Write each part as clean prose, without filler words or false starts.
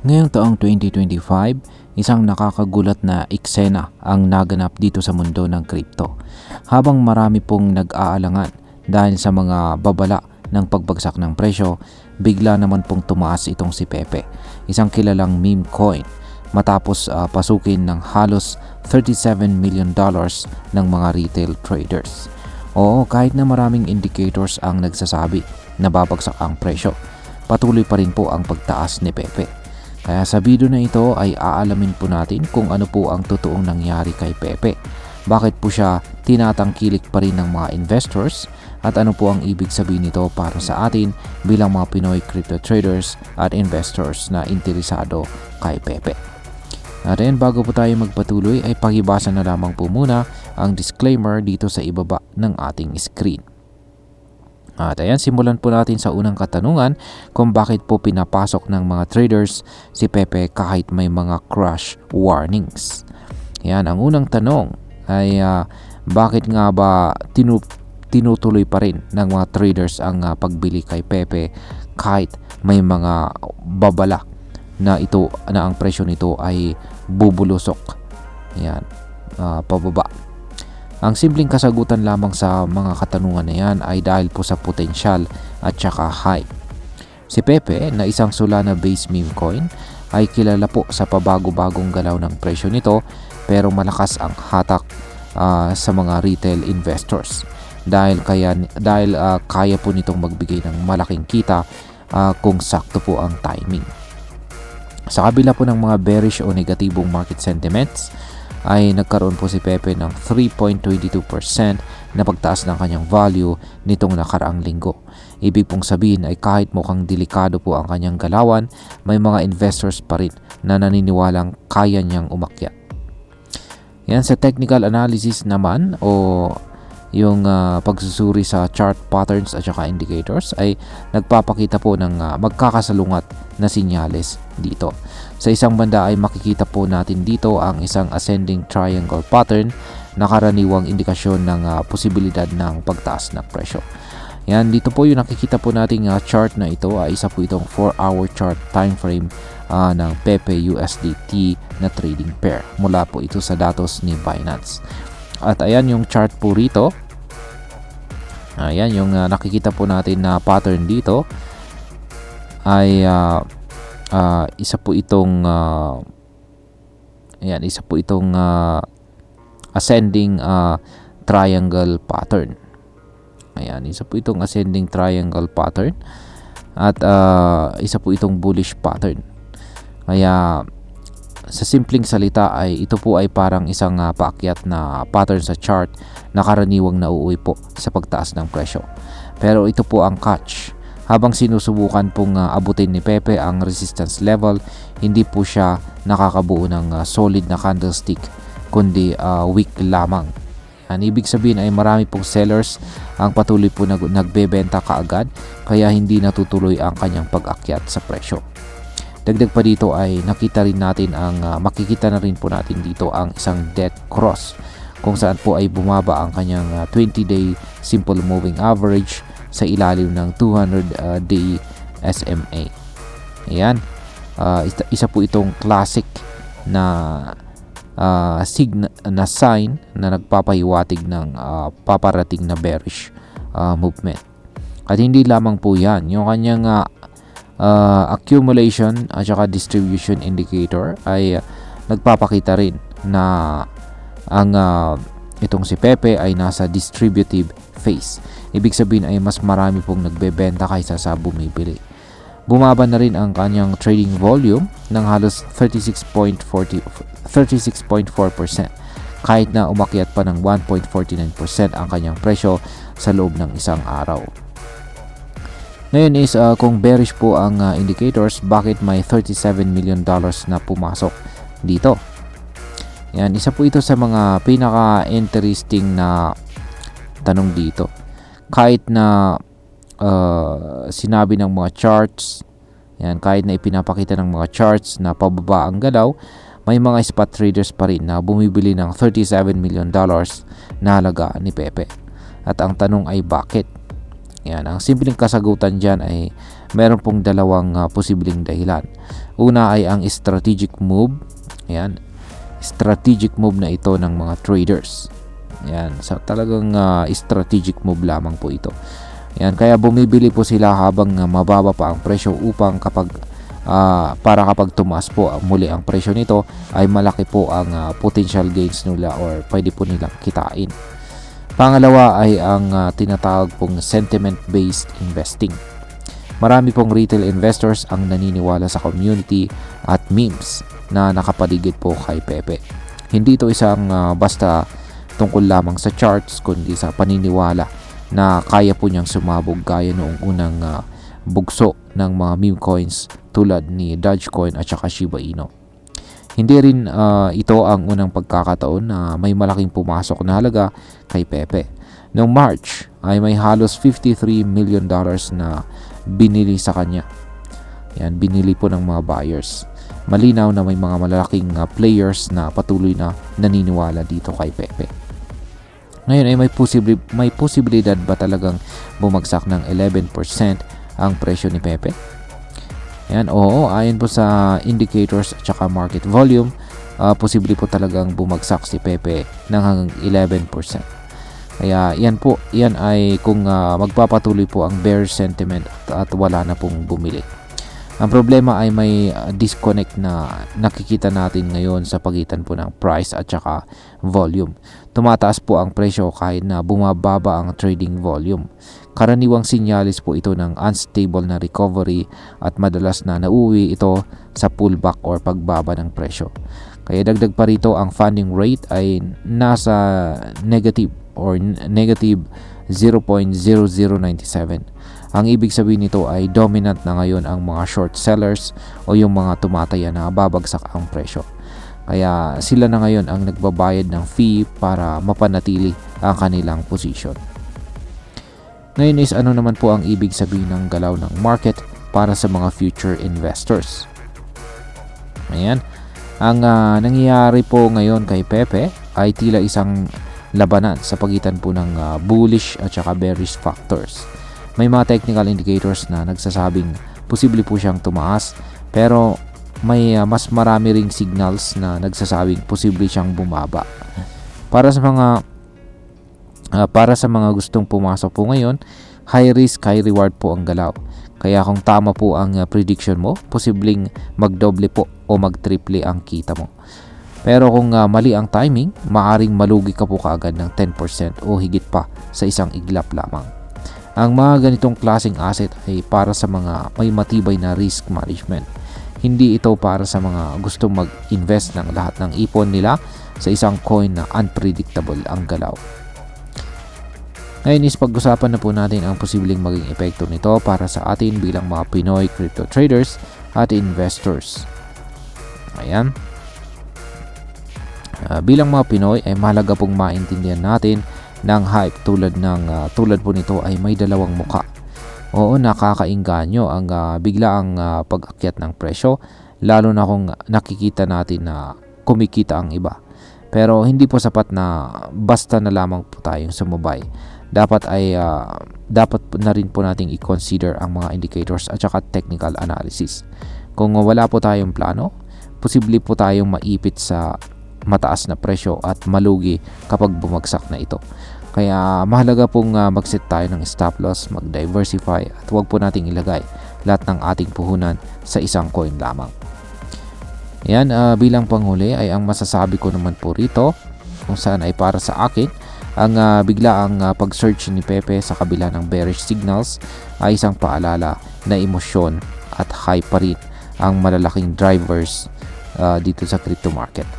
Ngayong taong 2025, isang nakakagulat na eksena ang naganap dito sa mundo ng crypto. Habang marami pong nag-aalangan dahil sa mga babala ng pagbagsak ng presyo, bigla naman pong tumaas itong si Pepe, isang kilalang meme coin, matapos pasukin ng halos $37 million ng mga retail traders. Oo, kahit na maraming indicators ang nagsasabi na babagsak ang presyo, patuloy pa rin po ang pagtaas ni Pepe. Kaya sa video na ito ay aalamin po natin kung ano po ang totoong nangyari kay Pepe. Bakit po siya tinatangkilik pa rin ng mga investors at ano po ang ibig sabihin nito para sa atin bilang mga Pinoy crypto traders at investors na interesado kay Pepe. At ayan, bago po tayo magpatuloy ay pakibasa na lamang po muna ang disclaimer dito sa ibaba ng ating screen. At ayan, simulan po natin sa unang katanungan kung bakit po pinapasok ng mga traders si Pepe kahit may mga crash warnings. Yan, ang unang tanong ay bakit nga ba tinutuloy pa rin ng mga traders ang pagbili kay Pepe kahit may mga babala na ang presyo nito ay bubulusok. Yan, pababa. Ang simpleng kasagutan lamang sa mga katanungan na yan ay dahil po sa potensyal at saka hype. Si Pepe na isang Solana based meme coin ay kilala po sa pabago-bagong galaw ng presyo nito, pero malakas ang hatak sa mga retail investors dahil kaya po nitong magbigay ng malaking kita kung sakto po ang timing. Sa kabila po ng mga bearish o negatibong market sentiments, ay nagkaroon po si Pepe ng 3.22% na pagtaas ng kanyang value nitong nakaraang linggo. Ibig pong sabihin ay kahit mukhang delikado po ang kanyang galawan, may mga investors pa rin na naniniwalang kaya niyang umakyat. Yan, sa technical analysis naman o yung pagsusuri sa chart patterns at saka indicators ay nagpapakita po ng magkakasalungat na sinyales dito. Sa isang banda ay makikita po natin dito ang isang ascending triangle pattern na karaniwang indikasyon ng posibilidad ng pagtaas ng presyo. Yan, dito po yung nakikita po nating chart na ito ay isa po itong 4-hour chart time frame ng Pepe USDT na trading pair. Mula po ito sa datos ni Binance. At ayan yung chart po rito. Ayan yung nakikita po natin na pattern dito ay isa po itong ascending triangle pattern. Ayan, isa po itong ascending triangle pattern at isa po itong bullish pattern. Kaya sa simpleng salita ay ito po ay parang isang paakyat na pattern sa chart na karaniwang nauuwi po sa pagtaas ng presyo. Pero ito po ang catch. Habang sinusubukan pong abutin ni Pepe ang resistance level, hindi po siya nakakabuo ng solid na candlestick kundi weak lamang. Ang ibig sabihin ay marami pong sellers ang patuloy po nagbebenta kaagad, kaya hindi natutuloy ang kanyang pag-akyat sa presyo. Dagdag pa dito ay makikita na rin po natin dito ang isang death cross kung saan po ay bumaba ang kanyang 20-day simple moving average sa ilalim ng 200-day SMA. Ayan, isa po itong classic na sign na nagpapahiwatig ng paparating na bearish movement. At hindi lamang po yan, yung kanyang accumulation at saka distribution indicator ay nagpapakita rin na ang itong si Pepe ay nasa distributive phase. Ibig sabihin ay mas marami pong nagbebenta kaysa sa bumibili. Bumaba na rin ang kanyang trading volume ng halos 36.4% kahit na umakyat pa ng 1.49% ang kanyang presyo sa loob ng isang araw. Ngayon is kung bearish po ang indicators, bakit may $37 million na pumasok dito? Yan, isa po ito sa mga pinaka-interesting na tanong dito. Kahit na sinabi ng mga charts, yan, kahit na ipinapakita ng mga charts na pababa ang galaw, may mga spot traders pa rin na bumibili ng $37 million na halaga ni Pepe. At ang tanong ay bakit? Yan, ang simpleng kasagutan dyan ay meron pong dalawang posibleng dahilan. Una ay ang strategic move. Ayan, strategic move na ito ng mga traders. Ayan, so talagang strategic move lamang po ito. Ayan, kaya bumibili po sila habang mababa pa ang presyo upang para kapag tumaas po muli ang presyo nito ay malaki po ang potential gains nila or pwede po nilang kitain. Pangalawa ay ang tinatawag pong sentiment-based investing. Marami pong retail investors ang naniniwala sa community at memes na nakapaligid po kay Pepe. Hindi ito isang basta tungkol lamang sa charts, kundi sa paniniwala na kaya po niyang sumabog gaya noong unang bugso ng mga meme coins tulad ni Dogecoin at saka Shiba Inu. Hindi rin ito ang unang pagkakataon na may malaking pumasok na halaga kay Pepe. Noong March ay may halos $53 million na binili sa kanya. Yan, binili po ng mga buyers. Malinaw na may mga malalaking players na patuloy na naniniwala dito kay Pepe. Ngayon ay may posibilidad ba talagang bumagsak ng 11% ang presyo ni Pepe? Yan, oo, ayon po sa indicators at saka market volume, posible po talagang bumagsak si Pepe ng hanggang 11%. Kaya yan ay kung magpapatuloy po ang bearish sentiment at wala na pong bumili. Ang problema ay may disconnect na nakikita natin ngayon sa pagitan po ng price at saka volume. Tumataas po ang presyo kahit na bumababa ang trading volume. Karaniwang sinyalis po ito ng unstable na recovery at madalas na nauwi ito sa pullback or pagbaba ng presyo. Kaya dagdag pa rito ang funding rate ay nasa negative 0.0097. Ang ibig sabihin nito ay dominant na ngayon ang mga short sellers o yung mga tumataya na babagsak ang presyo. Kaya sila na ngayon ang nagbabayad ng fee para mapanatili ang kanilang position. Ngayon is ano naman po ang ibig sabihin ng galaw ng market para sa mga future investors? Ayan. Ang nangyayari po ngayon kay Pepe ay tila isang labanan sa pagitan po ng bullish at saka bearish factors. May mga technical indicators na nagsasabing posible po siyang tumaas, pero may mas marami ring signals na nagsasabing posible siyang bumaba. Para sa mga gustong pumasok po ngayon, high risk, high reward po ang galaw. Kaya kung tama po ang prediction mo, posibleng magdoble po o magtriple ang kita mo. Pero kung mali ang timing, maaring malugi ka po kaagad ng 10% o higit pa sa isang iglap lamang. Ang mga ganitong klaseng asset ay para sa mga may matibay na risk management. Hindi ito para sa mga gustong mag-invest ng lahat ng ipon nila sa isang coin na unpredictable ang galaw. Ngayon is pag-usapan na po natin ang posibleng maging epekto nito para sa atin bilang mga Pinoy crypto traders at investors. Ayan. Bilang mga Pinoy ay mahalaga pong maintindihan natin ng hype tulad po nito ay may dalawang muka. Oo, nakakainganyo ang biglaang pag-akyat ng presyo, lalo na kung nakikita natin na kumikita ang iba. Pero hindi po sapat na basta na lamang po tayong sumubay. Dapat na rin po nating i-consider ang mga indicators at saka technical analysis. Kung wala po tayong plano, posible po tayong maipit sa mataas na presyo at malugi kapag bumagsak na ito. Kaya mahalaga pong mag-set tayo ng stop loss, mag-diversify at huwag po nating ilagay lahat ng ating puhunan sa isang coin lamang. Yan, bilang panghuli ay ang masasabi ko naman po rito kung saan ay para sa akin ang biglaang pag-search ni Pepe sa kabila ng bearish signals ay isang paalala na emosyon at hype pa rin ang malalaking drivers dito sa crypto market.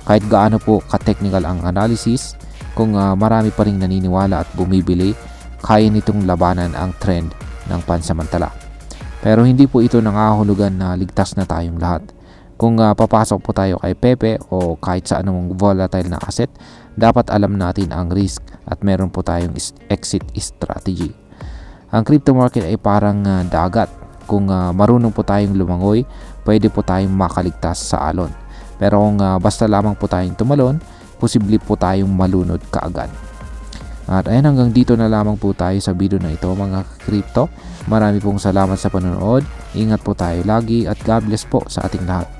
Kahit gaano po ka-technical ang analysis, kung marami pa ring naniniwala at bumibili, kaya nitong labanan ang trend ng pansamantala. Pero hindi po ito nangahulugan na ligtas na tayong lahat. Kung papasok po tayo kay Pepe o kahit sa anumang volatile na asset, dapat alam natin ang risk at meron po tayong exit strategy. Ang crypto market ay parang dagat. Kung marunong po tayong lumangoy, pwede po tayong makaligtas sa alon. Pero kung basta lamang po tayong tumalon, posible po tayong malunod kaagad. At ayan, hanggang dito na lamang po tayo sa video na ito mga crypto. Marami pong salamat sa panonood. Ingat po tayo lagi at God bless po sa ating lahat.